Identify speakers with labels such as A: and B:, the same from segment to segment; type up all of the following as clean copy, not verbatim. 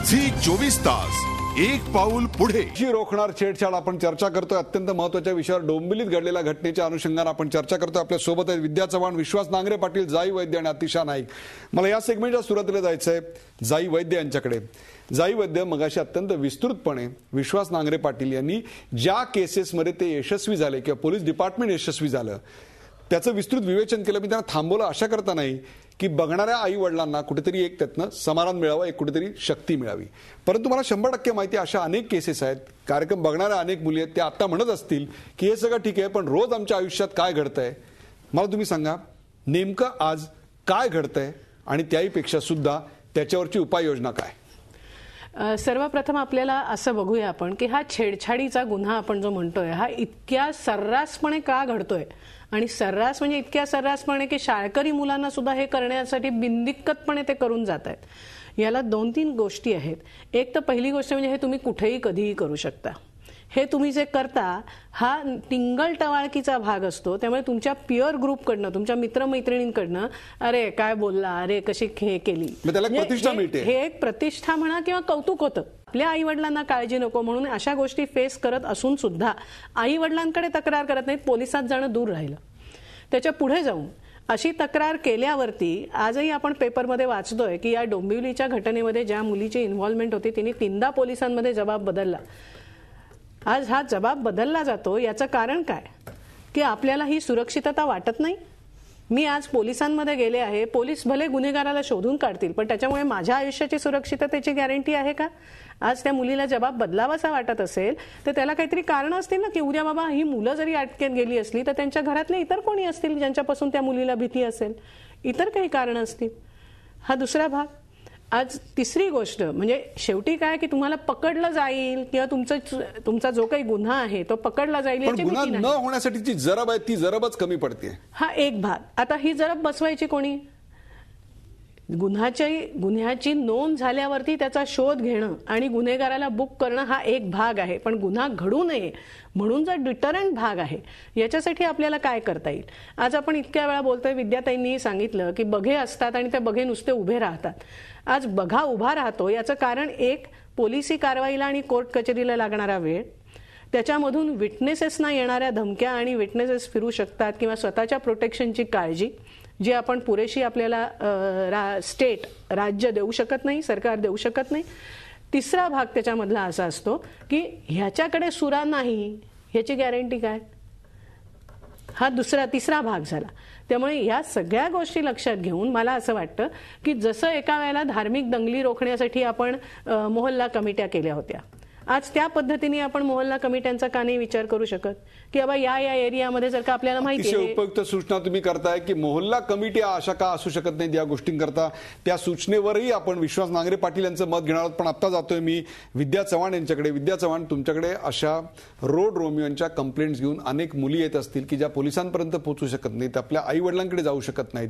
A: Zee24 एक पाऊल पुढे.
B: रोखणार छेडछाड आपण चर्चा करतोय. अत्यंत महत्त्वाच्या विषयावर डोंबिवलीत घडलेल्या घटनेच्या अनुषंगाने आपण चर्चा करतोय. आपल्या सोबत आहेत विद्या चव्हाण, विश्वास नांगरे पाटील, जाई वैद्य आणि अतिशा नाईक. मला या सेगमेंटच्या सुरुवातीला जायचंय जाई वैद्य यांच्याकडे. जाई वैद्य, मगाशी अत्यंत विस्तृतपणे विश्वास नांगरे पाटील यांनी ज्या केसेसमध्ये ते यशस्वी झाले किंवा पोलीस डिपार्टमेंट यशस्वी झालं त्याचं विस्तृत विवेचन केलं. मी त्यांना थांबवलं अशा करता नाही की बघणाऱ्या आई वडिलांना कुठेतरी एक त्यातनं समाधान मिळावं, एक कुठेतरी शक्ती मिळावी. परंतु मला 100% माहिती अशा अनेक केसेस आहेत, कार्यक्रम बघणाऱ्या अनेक मुली आहेत, त्या आता म्हणत असतील की हे सगळं ठीक आहे पण रोज आमच्या आयुष्यात काय घडतंय. मला तुम्ही सांगा नेमकं आज काय घडतंय आणि त्याहीपेक्षा सुद्धा त्याच्यावरची उपाययोजना काय.
C: सर्वप्रथम आपल्याला असं बघूया आपण की हा छेडछाडीचा गुन्हा आपण जो म्हणतोय हा इतक्या सर्रासपणे का घडतोय. आणि सर्रास म्हणजे इतक्या सर्रासपणे की शाळकरी मुलांना सुद्धा हे करण्यासाठी बिनदिक्कतपणे ते करून जात आहेत. याला 2-3 गोष्टी आहेत. एक तर पहिली गोष्ट म्हणजे हे तुम्ही कुठेही कधीही करू शकता. हे तुम्ही जे करता हा टिंगल टवाळकीचा भाग असतो. त्यामुळे तुमच्या पिअर ग्रुपकडनं, तुमच्या मित्रमैत्रिणींकडनं अरे काय बोलला, अरे कशी हे केली,
B: प्रतिष्ठा मिळते.
C: हे एक प्रतिष्ठा म्हणा किंवा कौतुक होतं. आपल्या आई वडिलांना काळजी नको म्हणून अशा गोष्टी फेस करत असून सुद्धा आई वडिलांकडे तक्रार करत नाहीत. पोलिसात जाणं दूर राहिलं. त्याच्या पुढे जाऊन अशी तक्रार केल्यावरती आजही आपण पेपरमध्ये वाचतोय की या डोंबिवलीच्या घटनेमध्ये ज्या मुलीची इन्व्हॉल्वमेंट होती तिने 3दा पोलिसांमध्ये जबाब बदलला. आज हा जबाब बदलला जातो याचं कारण काय की आपल्याला ही सुरक्षितता वाटत नाही. मी आज पोलिसांमध्ये गेले आहे, पोलीस भले गुन्हेगाराला शोधून काढतील पण त्याच्यामुळे माझ्या आयुष्याची सुरक्षिततेची गॅरंटी आहे का. आज त्या मुलीला जबाब बदलावासा वाटत असेल तर त्याला काहीतरी कारण असतील ना की उद्या बाबा ही मुलं जरी अटकेत गेली असली तर त्यांच्या घरातले इतर कोणी असतील ज्यांच्यापासून त्या मुलीला भीती असेल, इतर काही कारण असतील. हा दुसरा भाग. आज तिसरी गोष्ट म्हणजे शेवटी काय की तुम्हाला पकडलं जाईल किंवा तुमचा जो काही गुन्हा आहे तो पकडला जाईल याची
B: गुन्हा
C: भीती
B: न
C: नाही.
B: होण्यासाठी जी जरब आहे ती जरबच कमी पडते.
C: हा एक भाग. आता ही जरब बसवायची कोणी. गुन्ह्याची नोंद झाल्यावरती त्याचा शोध घेणं आणि गुन्हेगाराला बुक करणं हा एक भाग आहे. पण गुन्हा घडू नये म्हणून जर डिटरंट भाग आहे याच्यासाठी आपल्याला काय करता येईल. आज आपण इतक्या वेळा बोलतोय, विद्याताईंनी सांगितलं की बघे असतात आणि ते बघे नुसते उभे राहतात. आज बघा उभा राहतो याचं कारण एक पोलिसी कारवाईला आणि कोर्ट कचेरीला लागणारा वेळ, त्याच्यामधून विटनेसेसना येणाऱ्या धमक्या आणि विटनेसेस फिरू शकतात किंवा स्वतःच्या प्रोटेक्शनची काळजी जी आपण पुरेशी आपल्याला राज्य देऊ शकत नाही, सरकार देऊ शकत नाही. तिसरा भाग त्याच्यामधला असा असतो की ह्याच्याकडे सुरा नाही ह्याची गॅरंटी काय. हा तिसरा भाग झाला. त्यामुळे या सगळ्या गोष्टी लक्षात घेऊन मला असं वाटतं की जसं एका वेळेला धार्मिक दंगली रोखण्यासाठी आपण मोहल्ला कमिट्या केल्या होत्या, आज त्या पद्धतीने आपण मोहल्ला कमिट्यांचा का नाही विचार करू शकत की बाबा या एरियामध्ये जर का आपल्याला माहिती आहे.
B: उपयुक्त सूचना तुम्ही करताय की मोहल्ला कमिटी अशा का असू शकत नाहीत या गोष्टींकरता. त्या सूचनेवरही आपण विश्वास नांगरे पाटील यांचं मत घेणार आहोत. पण आता जातोय मी विद्या चव्हाण यांच्याकडे. विद्या चव्हाण, तुमच्याकडे अशा रोड रोमियोंच्या कंप्लेंट्स घेऊन अनेक मुली येत असतील की ज्या पोलिसांपर्यंत पोहोचू शकत नाहीत, आपल्या आई वडिलांकडे जाऊ शकत नाहीत.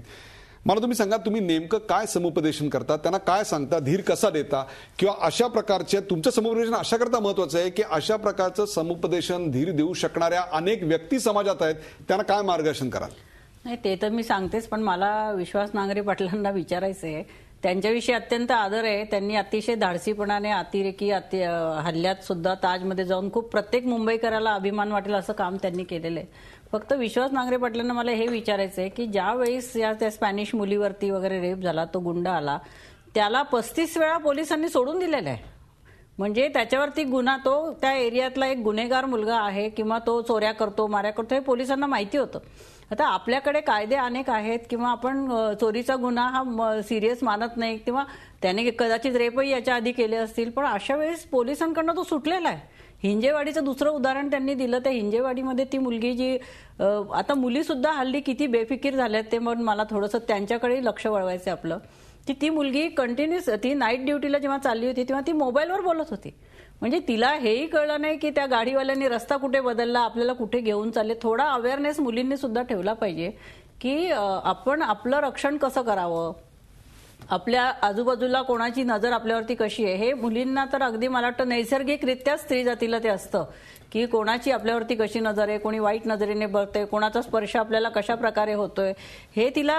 B: मला तुम्ही सांगा तुम्ही नेमकं काय समुपदेशन करता, त्यांना काय सांगता, धीर कसा देता, किंवा अशा प्रकारचे तुमचं समुपदेशन अशा करता महत्वाचं आहे की अशा प्रकारचं समुपदेशन धीर देऊ शकणाऱ्या अनेक व्यक्ती समाजात आहेत, त्यांना काय मार्गदर्शन कराल.
D: नाही ते तर मी सांगतेच, पण मला विश्वास नांगरे पाटलांना विचारायचंय. त्यांच्याविषयी अत्यंत आदर आहे. त्यांनी अतिशय धाडसीपणाने अतिरेकी हल्ल्यात सुद्धा ताजमध्ये जाऊन खूप प्रत्येक मुंबईकराला अभिमान वाटेल असं काम त्यांनी केलेलं आहे. फक्त विश्वास नांगरे पाटलांना मला हे विचारायचंय की ज्या वेळेस त्या स्पॅनिश मुलीवरती वगैरे रेप झाला, तो गुंड आला, त्याला 35 वेळा पोलिसांनी सोडून दिलेलं आहे. म्हणजे त्याच्यावरती गुन्हा, तो त्या एरियातला एक गुन्हेगार मुलगा आहे किंवा तो चोऱ्या करतो, माऱ्या करतो हे पोलिसांना माहिती होतं. आता आपल्याकडे कायदे अनेक आहेत किंवा आपण चोरीचा गुन्हा हा सिरियस मानत नाही किंवा त्याने कदाचित रेपही याच्या आधी केले असतील, पण अशा वेळेस पोलिसांकडनं तो सुटलेला आहे. हिंजेवाडीचं दुसरं उदाहरण त्यांनी दिलं. त्या हिंजेवाडीमध्ये ती मुलगी जी आता मुली सुद्धा हल्ली किती बेफिकीर झाल्यात ते म्हणून मला थोडंसं त्यांच्याकडे लक्ष वळवायचं आपलं की ती मुलगी कंटिन्युअस ती नाईट ड्युटीला जेव्हा चालली होती तेव्हा ती मोबाईलवर बोलत होती. म्हणजे तिला हेही कळलं नाही की त्या गाडीवाल्यांनी रस्ता कुठे बदलला, आपल्याला कुठे घेऊन चालले. थोडा अवेअरनेस मुलींनी सुद्धा ठेवला पाहिजे की आपण आपलं रक्षण कसं करावं, आपल्या आजूबाजूला कोणाची नजर आपल्यावरती कशी आहे. हे मुलींना तर अगदी मला वाटतं नैसर्गिकरित्या स्त्री जातीला ते असतं की कोणाची आपल्यावरती कशी नजर आहे, कोणी वाईट नजरेने बघतंय, कोणाचा स्पर्श आपल्याला कशा प्रकारे होतोय हे तिला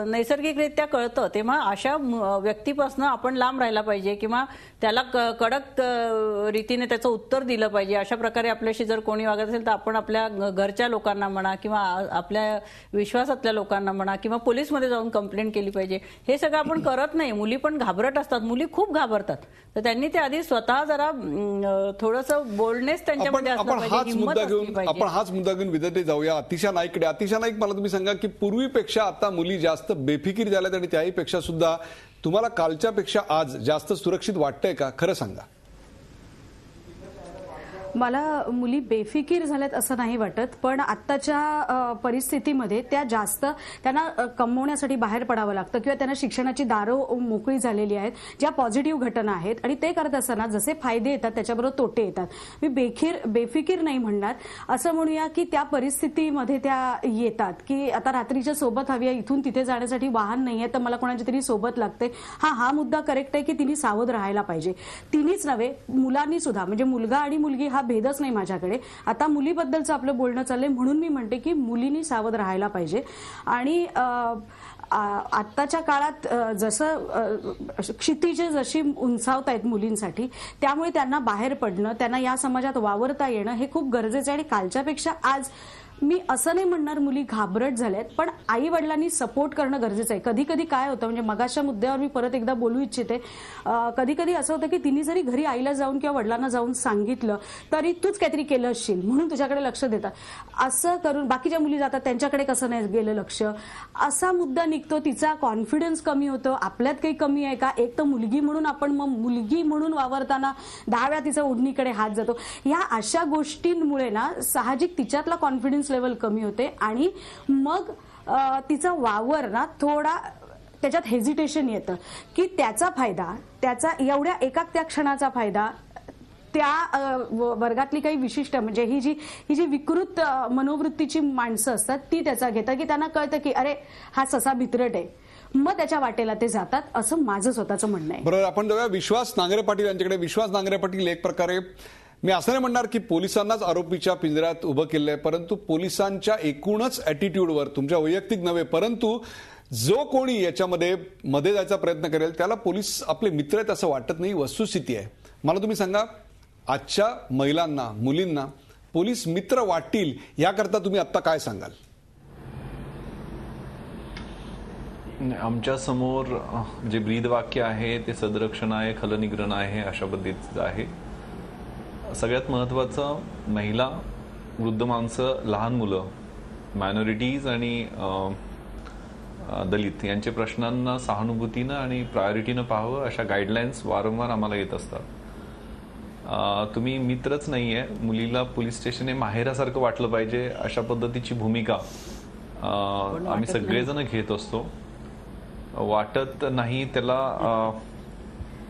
D: नैसर्गिकरित्या कळतं. तेव्हा अशा व्यक्तीपासून आपण लांब राहायला पाहिजे किंवा त्याला कडक रीतीने त्याचं उत्तर दिलं पाहिजे. अशा प्रकारे आपल्याशी जर कोणी वागत असेल तर आपण आपल्या घरच्या लोकांना म्हणा किंवा आपल्या विश्वासातल्या लोकांना म्हणा किंवा पोलीसमध्ये जाऊन कंप्लेंट केली पाहिजे. हे सगळं आपण करत नाही. मुली पण घाबरट असतात, मुली खूप घाबरतात. तर त्यांनी ते आधी स्वतः जरा थोडंसं बोल्डनेस त्यांच्यामध्ये असलं पाहिजे, हिंमत असली पाहिजे.
B: आपण हाच मुद्दा घेऊन विद्यार्थी जाऊया अतिशा नाईककडे. अतिशा नाईक, मला तुम्ही सांगा की पूर्वीपेक्षा आता मुली जास्त बेफिकीर झाल्यात आणि त्याही पेक्षा सुद्धा तुम्हाला कालच्या पेक्षा आज जास्त सुरक्षित वाटतंय का? खरं सांगा.
E: मला मुली बेफिकीर झाल्यात असं नाही वाटत, पण आत्ताच्या परिस्थितीमध्ये त्या जास्त त्यांना कमवण्यासाठी बाहेर पडावं लागतं किंवा त्यांना शिक्षणाची दारं मोकळी झालेली आहेत, ज्या पॉझिटिव्ह घटना आहेत. आणि ते करत असताना जसे फायदे येतात त्याच्याबरोबर तोटे येतात. मी बेफिकीर नाही म्हणणार, असं म्हणूया की त्या परिस्थितीमध्ये त्या येतात की आता रात्रीच्या सोबत हवी आहे, इथून तिथे जाण्यासाठी वाहन नाही आहे तर मला कोणाची तरी सोबत लागते. हा मुद्दा करेक्ट आहे की तिने सावध राहायला पाहिजे. तिनेच नव्हे, मुलांनी सुद्धा, म्हणजे मुलगा आणि मुलगी हा भेदच नाही माझ्याकडे. आता मुलीबद्दलचं आपलं बोलणं चाललंय म्हणून मी म्हणते की मुलींनी सावध राहायला पाहिजे. आणि आत्ताच्या काळात जसं क्षितिजे जशी उंचावत आहेत मुलींसाठी, त्यामुळे त्यांना बाहेर पडणं, त्यांना या समाजात वावरता येणं हे खूप गरजेचं आहे. आणि कालच्यापेक्षा आज मी असं नाही म्हणणार मुली घाबरट झाल्यात, पण आई वडिलांनी सपोर्ट करणं गरजेचं आहे. कधी कधी काय होतं, म्हणजे मगाच्या मुद्द्यावर मी परत एकदा बोलू इच्छिते, कधी कधी असं होतं की तिने जरी घरी आईला जाऊन किंवा वडिलांना जाऊन सांगितलं तरी तूच काहीतरी केलं असशील म्हणून तुझ्याकडे लक्ष देतात. असं करून बाकीच्या मुली जातात, त्यांच्याकडे कसं नाही गेलं लक्ष, असा मुद्दा निघतो. तिचा कॉन्फिडन्स कमी होतो. आपल्यात काही कमी आहे का? एक तर मुलगी म्हणून आपण मग मुलगी म्हणून वावरताना 10 वेळा तिचा ओढणीकडे हात जातो. ह्या अशा गोष्टींमुळे ना साहजिक तिच्यातला कॉन्फिडन्स लेवल कमी होते आणि मग तिचा वावर ना थोडा त्याच्यात हेजिटेशन येतं की त्याचा फायदा, त्याचा एवढ्या एका त्या क्षणाचा फायदा त्या वर्गातली काही विशिष्ट, म्हणजे ही जी विकृत मनोवृत्तीची माणसं असतात ती त्याचा घेतात की त्यांना कळतं की अरे हा ससा भित्रट आहे, मग त्याच्या वाटेला ते जातात, असं माझं स्वतःचं म्हणणं आहे.
B: बरोबर. आपण जाऊया विश्वास नांगरे पाटील यांच्याकडे. विश्वास नांगरे पाटील, एक प्रकारे मी असं नाही म्हणणार की पोलिसांनाच आरोपीच्या पिंजऱ्यात उभं केलंय, परंतु पोलिसांच्या एकूणच ॲटिट्यूडवर, तुमच्या वैयक्तिक नव्हे परंतु जो कोणी याच्यामध्ये मध्ये जायचा प्रयत्न करेल त्याला पोलीस आपले मित्र आहेत असं वाटत नाही. वस्तुस्थिती आहे. मला तुम्ही सांगा, आजच्या महिलांना, मुलींना पोलीस मित्र वाटतील याकरता तुम्ही आत्ता काय सांगाल?
F: आमच्या समोर जे ब्रीदवाक्य आहे ते सदरक्षण आहे, खलनिग्रहण आहे, अशा पद्धतीचं आहे. सगळ्यात महत्त्वाचं, महिला, वृद्ध माणसं, लहान मुलं, मायनॉरिटीज आणि दलित यांच्या प्रश्नांना सहानुभूतीनं आणि प्रायोरिटीनं पाहावं, अशा गाईडलाईन्स वारंवार आम्हाला येत असतात. तुम्ही मित्रच नाही आहे, मुलीला पोलीस स्टेशन हे माहेरासारखं वाटलं पाहिजे, अशा पद्धतीची भूमिका आम्ही सगळेजण घेत असतो. वाटत नाही त्याला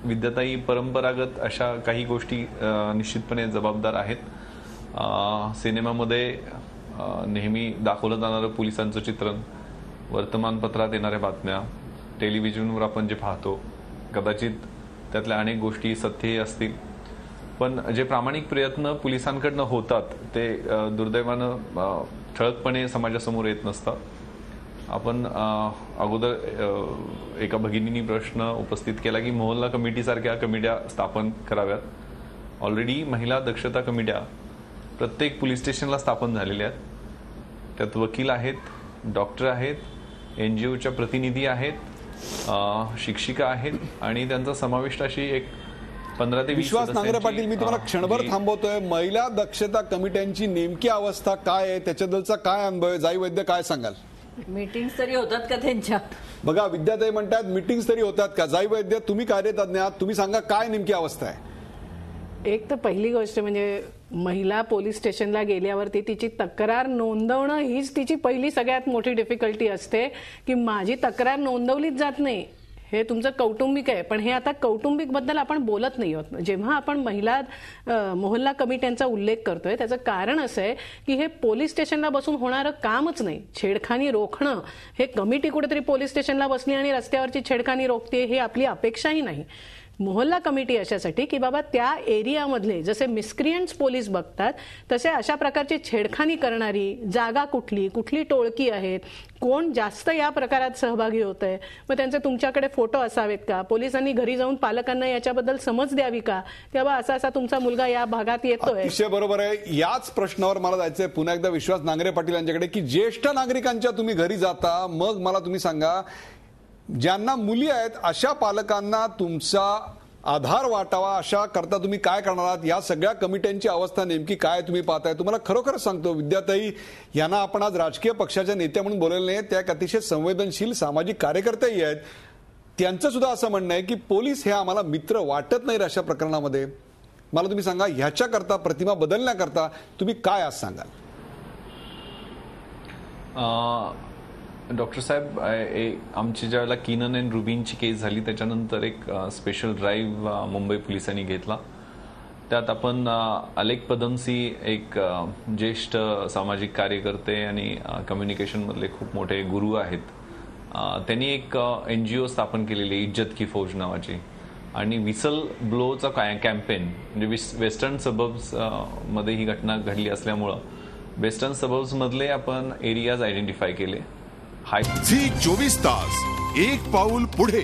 F: विद्याताई परंपरागत अशा काही गोष्टी निश्चितपणे जबाबदार आहेत. सिनेमामध्ये नेहमी दाखवलं जाणारं पोलिसांचं चित्रण, वर्तमानपत्रात येणाऱ्या बातम्या, टेलिव्हिजनवर आपण जे पाहतो, कदाचित त्यातल्या अनेक गोष्टी सत्य असतील, पण जे प्रामाणिक प्रयत्न पोलिसांकडनं होतात ते दुर्दैवानं ठळकपणे समाजासमोर येत नसतात. आपण अगोदर एका भगिनींनी प्रश्न उपस्थित केला की मोहल्ला कमिटीसारख्या कमिट्या स्थापन कराव्यात. ऑलरेडी महिला दक्षता कमिट्या प्रत्येक पोलीस स्टेशनला स्थापन झालेल्या आहेत. त्यात वकील आहेत, डॉक्टर आहेत, NGOच्या प्रतिनिधी आहेत, शिक्षिका आहेत आणि त्यांचा समाविष्ट अशी एक 15 ते 20.
B: विश्वास नांगरे पाटील, मी तुम्हाला क्षणभर थांबवतोय. महिला दक्षता कमिट्यांची नेमकी अवस्था काय आहे, त्याच्याबद्दलचा काय अनुभव आहे? जाई वैद्य, काय सांगाल?
D: मीटिंग्स तरी होतात का त्यांच्या?
B: बघा, विद्याताई म्हणतात मीटिंग्स तरी होतात का? जाई वैद्य, तुम्ही कार्यतज्ञ आहात, तुम्ही सांगा काय नेमकी अवस्था आहे?
C: एक तर पहिली गोष्ट म्हणजे महिला पोलीस स्टेशनला गेल्यावरती तिची तक्रार नोंदवणं हीच तिची पहिली सगळ्यात मोठी डिफिकल्टी असते की माझी तक्रार नोंदवलीच जात नाही. हे तुमचं कौटुंबिक आहे, पण हे आता कौटुंबिक बद्दल आपण बोलत नाही आहोत. जेव्हा आपण महिला मोहल्ला कमिट्यांचा उल्लेख करतोय त्याचं कारण असं आहे की हे पोलीस स्टेशनला बसून होणारं कामच नाही. छेडखानी रोखणं, हे कमिटी कुठेतरी पोलीस स्टेशनला बसली आणि रस्त्यावरची छेडखानी रोखते हे आपली अपेक्षाही नाही. मोहल्ला कमिटी अशासाठी की बाबा त्या एरियामधले जसे मिसक्रियंट्स पोलीस बघतात तसे अशा प्रकारची छेडखानी करणारी जागा कुठली कुठली टोळकी आहेत, कोण जास्त या प्रकारात सहभागी होत आहे, मग त्यांचे तुमच्याकडे फोटो असावेत का, पोलिसांनी घरी जाऊन पालकांना याच्याबद्दल समज द्यावी का, तेव्हा असा असा तुमचा मुलगा या भागात येतोय.
B: अतिशय बरोबर आहे. याच प्रश्नावर मला जायचंय पुन्हा एकदा विश्वास नांगरे पाटील यांच्याकडे की ज्येष्ठ नागरिकांच्या तुम्ही घरी जाता, मग मला तुम्ही सांगा ज्यांना मुली आहेत अशा पालकांना तुमचा आधार वाटावा अशा करता तुम्ही काय करणार आहात? या सगळ्या कमिट्यांची अवस्था नेमकी काय तुम्ही पाहताय? तुम्हाला खरोखर सांगतो विद्याताई यांना आपण आज राजकीय पक्षाच्या नेत्या म्हणून बोललेले नाही, त्या एक अतिशय संवेदनशील सामाजिक कार्यकर्तेही आहेत. त्यांचं सुद्धा असं म्हणणं आहे की पोलीस हे आम्हाला मित्र वाटत नाहीत अशा प्रकरणामध्ये. मला तुम्ही सांगा ह्याच्याकरता प्रतिमा बदलण्याकरता तुम्ही काय आज सांगाल?
F: डॉक्टर साहेब, आमची ज्यावेळेला कीनन अँड रुबीनची केस झाली त्याच्यानंतर एक स्पेशल ड्राईव्ह मुंबई पोलिसांनी घेतला. त्यात आपण अलेक पदमसी एक ज्येष्ठ सामाजिक कार्यकर्ते आणि कम्युनिकेशनमधले खूप मोठे गुरु आहेत, त्यांनी एक NGO स्थापन केलेली इज्जत की फौज नावाची आणि विसल ब्लोचा कॅम्पेन म्हणजे वेस्टर्न सबर्ब्स मध्ये ही घटना घडली असल्यामुळं वेस्टर्न सबर्ब्स मधले आपण एरियाज आयडेंटिफाय केले.
A: झी 24 तास एक पाऊल पुढे.